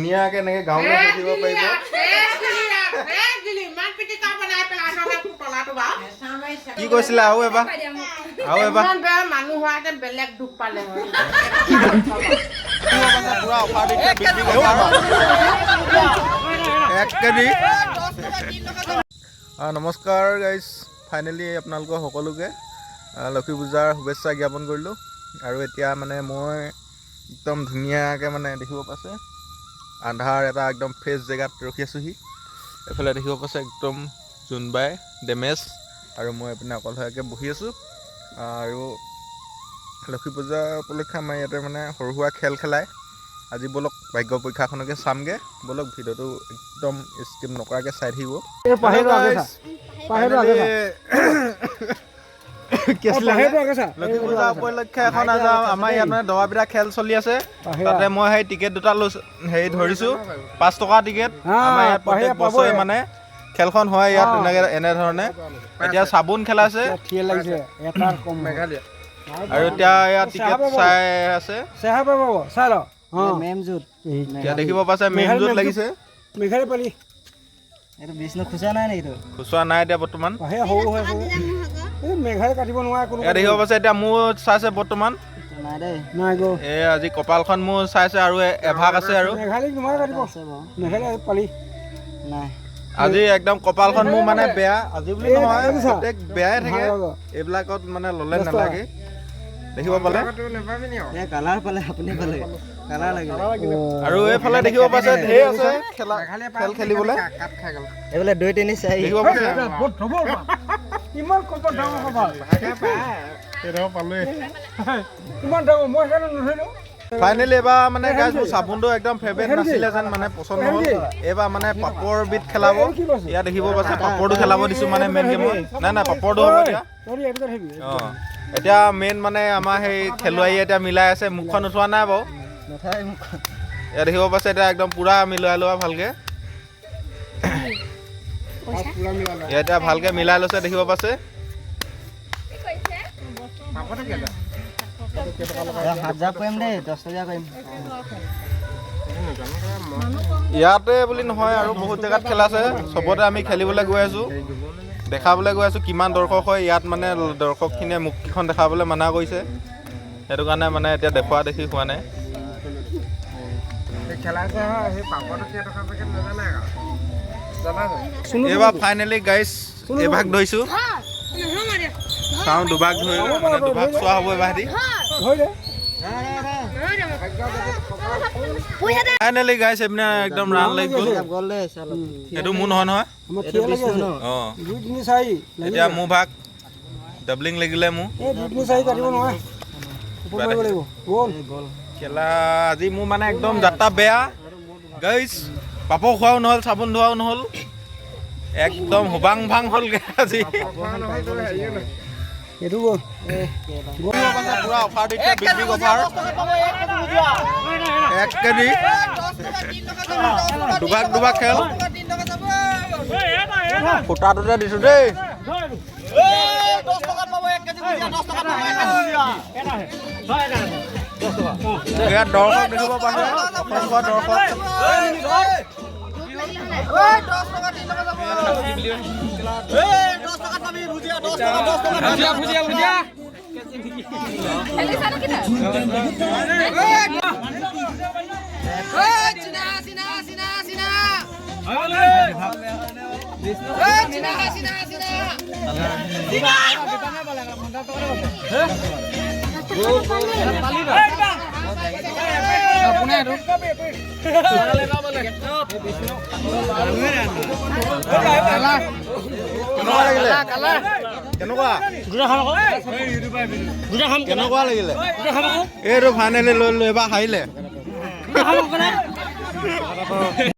ধুনীয়াকে এনেকে গাঁৱলৈ থাকিব পাৰিব। কি কৈছিলে আৰু এবাৰ মানুহ হোৱাতে বেলেগ দুখ পালে হয়। পুৰা অফাৰ দিছে, বিক্ৰী অফাৰ 1 কেজি। নমস্কাৰ গাইজ, ফাইনেলি আপোনালোকৰ সকলোকে লক্ষী পূজাৰ শুভেচ্ছা জ্ঞাপন কৰিলোঁ। আৰু এতিয়া মানে মই একদম ধুনীয়াকৈ মানে দেখিব পাইছে আন্ধাৰ এটা একদম ফ্ৰেছ জেগাত ৰখি আছোঁহি। এইফালে দেখিব পাইছে একদম জোনবাই ডেমেজ আৰু মই এইপিনে অকলশৰীয়াকৈ বহি আছোঁ। আৰু লক্ষী পূজা উপলক্ষে আমাৰ ইয়াতে মানে সৰু সুৰা খেল খেলায়। আজি বলক ভাগ্য পৰীক্ষাখনকে চামগৈ, বলক ভিডিঅ'টো একদম স্কিপ নকৰাকৈ চাই থাকিব। লক্ষী পূজা উপলক্ষে এখন আমাৰ ইয়াত মানে দবা পিঠা খেল চলি আছে। তাতে মই সেই টিকেট দুটা হেৰি ধৰিছোঁ, 5 টকা টিকেট। আমাৰ ইয়াত প্ৰত্যেক বছৰে মানে খেলখন হয় ইয়াত এনেধৰণে। এতিয়া চাবোন খেলাইছে আৰু এতিয়া ইয়াত টিকেট চাই আছে। এতিয়া দেখিব পাইছে মেমজুত লাগিছে। খুচুৰা নাই এতিয়া বৰ্তমান। এতিয়া দেখিব পাইছে এতিয়া মোৰ চাইছে বৰ্তমান। এই আজি কপালখন মোৰ চাইছে আৰু এভাগ আছে। আৰু আজি একদম কপালখন মোৰ মানে বেয়া, আজি বুলি নহয় প্ৰত্যেক বেয়াই থাকে এইবিলাকত মানে ল'লে নালাগে। দেখিব পালে আৰু এইফালে দেখিব পাইছে ঢেৰ আছে খেল খেলিবলৈ। এইফালে 2 3 4 দেখিব পাইছে ফাইনেলি এইবাৰ মানে গাইজ মোৰ চাবোনটো একদম ফেভৰেট নাছিলে যেন মানে পচন্দ নহ'ল। এইবাৰ মানে পাপৰ বিধ খেলাব। ইয়াত দেখিব পাইছে পাপৰটো খেলাব দিছোঁ মানে মেইন গেমত। নাই পাপৰটো হ'ব এতিয়া। অঁ এতিয়া মেইন মানে আমাৰ সেই খেলুৱৈয়ে এতিয়া মিলাই আছে, মুখখন উঠোৱা নাই বাৰু। ইয়াত দেখিব পাইছে এতিয়া একদম পূৰা মিলাই লোৱা ভালকৈ। ইয়াত এতিয়া ভালকৈ মিলাই লৈছে দেখিব পাইছে। ইয়াতে বুলি নহয় আৰু বহুত জেগাত খেলা আছে, চবতে আমি খেলিবলৈ গৈ আছোঁ, দেখাবলৈ গৈ আছোঁ কিমান দৰ্শক হয়। ইয়াত মানে দৰ্শকখিনিয়ে মুখকেইখন দেখাবলৈ মানা কৰিছে, সেইটো কাৰণে মানে এতিয়া দেখুওৱা দেখি হোৱা নাই। এইবাৰ ফাইনেলি গাইজ এভাগ ধৰিছোঁ, চাওঁ দুভাগ ধৰিলোঁ, মানে দুভাগ চোৱা হ'ব এবাৰ সিহঁতি। ফাইনেলি গাইজ এইপিনে একদম ৰান লাগি গ'ল। এইটো মোৰ নহয় নহয়। অঁ এতিয়া মোৰ ভাগ ডাবলিং লাগিলে মোৰ খেলা। আজি মোৰ মানে একদম যাত্ৰা বেয়া গাইজ, পাপৰ খোৱাও নহ'ল, চাবোন ধোৱাও নহ'ল, একদম হুবাং ভাং হ'লগৈ আজি। পুৰা অফাৰ দিছে, বিক্ৰী অফাৰ 1 কেজি। দুভাগ খেল ফুটাটোতে দিছোঁ দেই। ইয়াত দৰ্শক দেখিব পাইছে, অসংখ্য দৰ্শক। কেনেকুৱা লাগিলে? এইটো ফাইনেলি লৈ এবাৰ হাৰিলে।